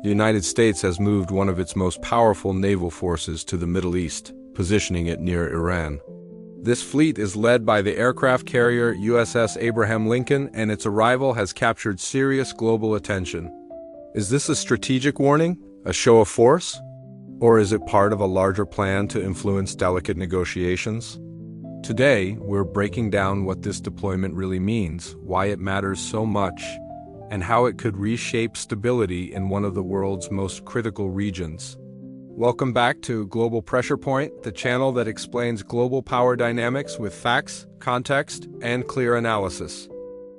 the United States has moved one of its most powerful naval forces to the Middle East, positioning it near Iran. This fleet is led by the aircraft carrier USS Abraham Lincoln, and its arrival has captured serious global attention. Is this a strategic warning, a show of force? Or is it part of a larger plan to influence delicate negotiations? Today, we're breaking down what this deployment really means, why it matters so much, and how it could reshape stability in one of the world's most critical regions. Welcome back to Global Pressure Point, the channel that explains global power dynamics with facts, context, and clear analysis.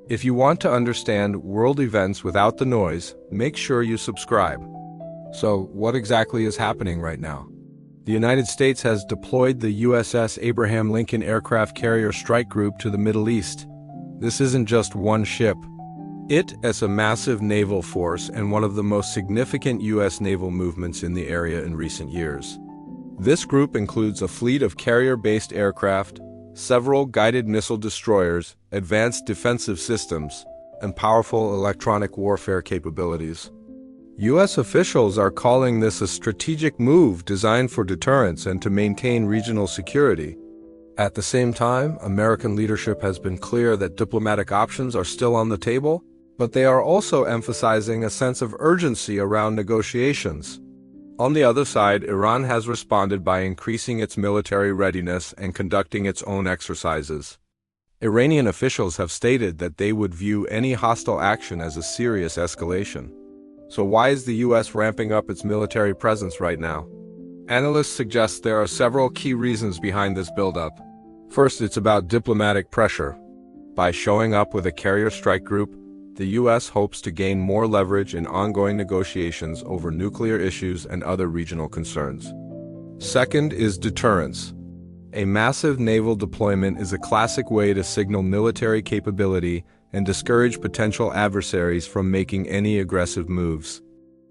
If you want to understand world events without the noise, make sure you subscribe. So, what exactly is happening right now? The United States has deployed the USS Abraham Lincoln aircraft carrier strike group to the Middle East. This isn't just one ship. It is a massive naval force and one of the most significant U.S. naval movements in the area in recent years. This group includes a fleet of carrier-based aircraft, several guided missile destroyers, advanced defensive systems, and powerful electronic warfare capabilities. U.S. officials are calling this a strategic move designed for deterrence and to maintain regional security. At the same time, American leadership has been clear that diplomatic options are still on the table, but they are also emphasizing a sense of urgency around negotiations. On the other side, Iran has responded by increasing its military readiness and conducting its own exercises. Iranian officials have stated that they would view any hostile action as a serious escalation. So why is the U.S. ramping up its military presence right now? Analysts suggest there are several key reasons behind this buildup. First, it's about diplomatic pressure. By showing up with a carrier strike group, the U.S. hopes to gain more leverage in ongoing negotiations over nuclear issues and other regional concerns. Second is deterrence. A massive naval deployment is a classic way to signal military capability and discourage potential adversaries from making any aggressive moves.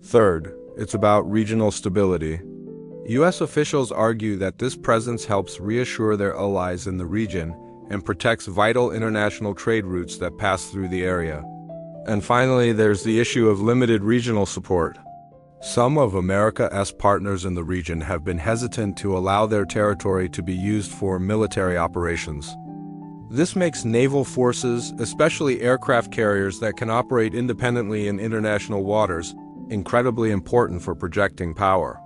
Third, it's about regional stability. U.S. officials argue that this presence helps reassure their allies in the region and protects vital international trade routes that pass through the area. And finally, there's the issue of limited regional support. Some of America's partners in the region have been hesitant to allow their territory to be used for military operations. This makes naval forces, especially aircraft carriers that can operate independently in international waters, incredibly important for projecting power.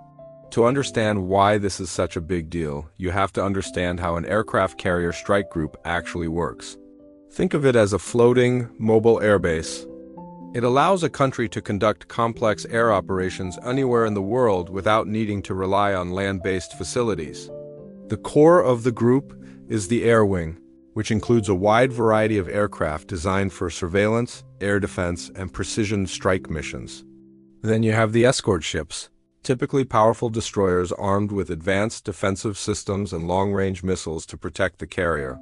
To understand why this is such a big deal, you have to understand how an aircraft carrier strike group actually works. Think of it as a floating, mobile airbase. It allows a country to conduct complex air operations anywhere in the world without needing to rely on land-based facilities. The core of the group is the air wing, which includes a wide variety of aircraft designed for surveillance, air defense, and precision strike missions. Then you have the escort ships, typically powerful destroyers armed with advanced defensive systems and long-range missiles to protect the carrier.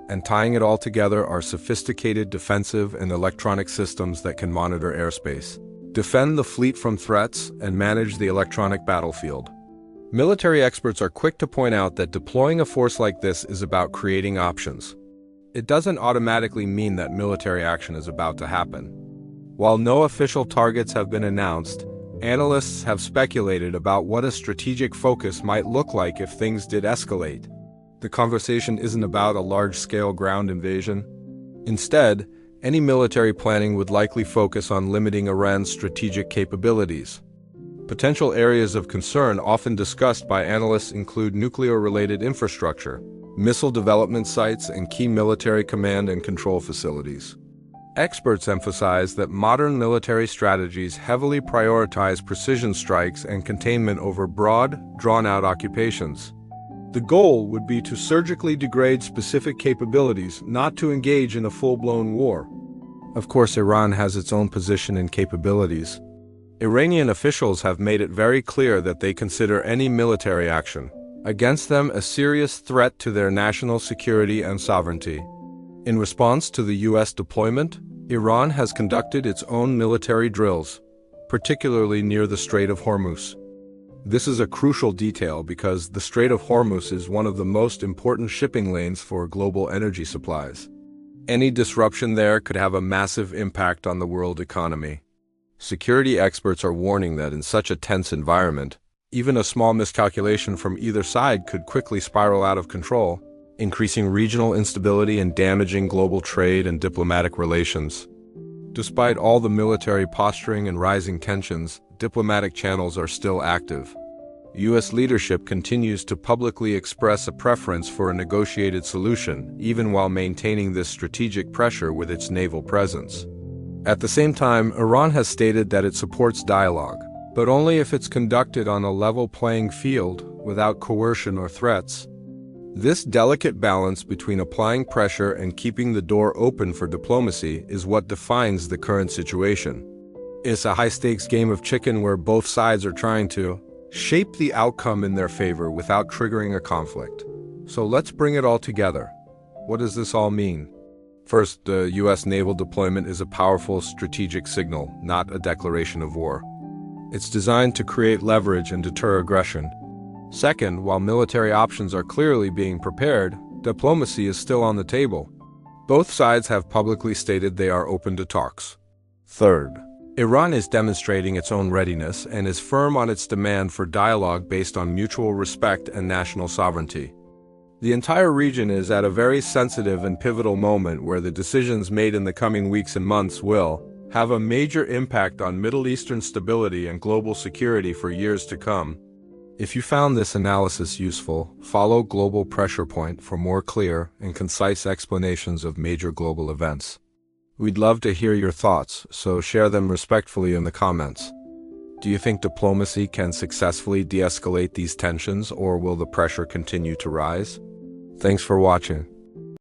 And tying it all together are sophisticated defensive and electronic systems that can monitor airspace, defend the fleet from threats, and manage the electronic battlefield. Military experts are quick to point out that deploying a force like this is about creating options. It doesn't automatically mean that military action is about to happen. While no official targets have been announced, analysts have speculated about what a strategic focus might look like if things did escalate. The conversation isn't about a large-scale ground invasion. Instead, any military planning would likely focus on limiting Iran's strategic capabilities. Potential areas of concern often discussed by analysts include nuclear-related infrastructure, missile development sites, and key military command and control facilities. Experts emphasize that modern military strategies heavily prioritize precision strikes and containment over broad, drawn-out occupations. The goal would be to surgically degrade specific capabilities, not to engage in a full-blown war. Of course, Iran has its own position and capabilities. Iranian officials have made it very clear that they consider any military action against them a serious threat to their national security and sovereignty. In response to the U.S. deployment, Iran has conducted its own military drills, particularly near the Strait of Hormuz. This is a crucial detail because the Strait of Hormuz is one of the most important shipping lanes for global energy supplies. Any disruption there could have a massive impact on the world economy. Security experts are warning that in such a tense environment, even a small miscalculation from either side could quickly spiral out of control, increasing regional instability and damaging global trade and diplomatic relations. Despite all the military posturing and rising tensions, diplomatic channels are still active. U.S. leadership continues to publicly express a preference for a negotiated solution, even while maintaining this strategic pressure with its naval presence. At the same time, Iran has stated that it supports dialogue, but only if it's conducted on a level playing field, without coercion or threats. This delicate balance between applying pressure and keeping the door open for diplomacy is what defines the current situation. It's a high-stakes game of chicken where both sides are trying to shape the outcome in their favor without triggering a conflict. So let's bring it all together. What does this all mean? First, the U.S. naval deployment is a powerful strategic signal, not a declaration of war. It's designed to create leverage and deter aggression. Second, while military options are clearly being prepared, diplomacy is still on the table. Both sides have publicly stated they are open to talks. Third, Iran is demonstrating its own readiness and is firm on its demand for dialogue based on mutual respect and national sovereignty. The entire region is at a very sensitive and pivotal moment where the decisions made in the coming weeks and months will have a major impact on Middle Eastern stability and global security for years to come. If you found this analysis useful, follow Global Pressure Point for more clear and concise explanations of major global events. We'd love to hear your thoughts, so share them respectfully in the comments. Do you think diplomacy can successfully de-escalate these tensions, or will the pressure continue to rise? Thanks for watching.